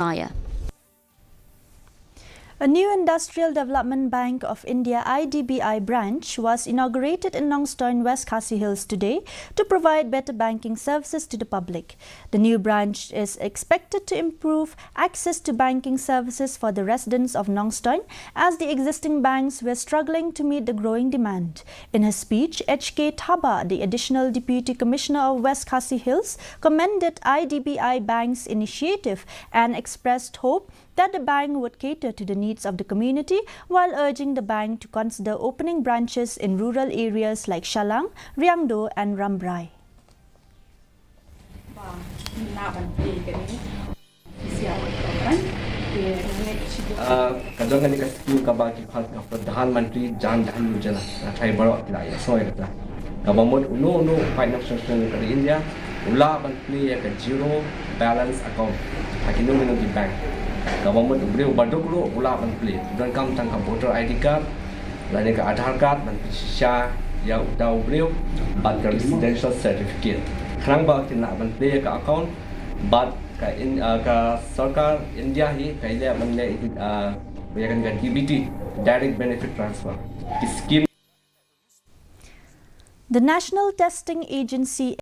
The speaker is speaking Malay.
Raya. A new Industrial Development Bank of India IDBI branch was inaugurated in Nongstoin, West Khasi Hills today to provide better banking services to the public. The new branch is expected to improve access to banking services for the residents of Nongstoin, as the existing banks were struggling to meet the growing demand. In his speech, H.K. Thaba, the Additional Deputy Commissioner of West Khasi Hills, commended IDBI Bank's initiative and expressed hope that the bank would cater to the needs of the community, while urging the bank to consider opening branches in rural areas like Shalang, Riangdo and Rambrai. Kadang ni kasih kabagi hal Perdana Menteri Jan Dhahan Yojana saya bawa tidak ya soal kata government uno financial dari India ulah bantli ya ke zero balance account hakinu di bank government beliau baduklo ulah bantli dan kam tangkap voter ID card lain ke Aadhaar card dan sya ya utau beliau bat ke residential certificate kerang bawa kena bantli ke account bat ke sarkar India hi kaila manle bayarkan ke DBT direct benefit transfer scheme. The National Testing Agency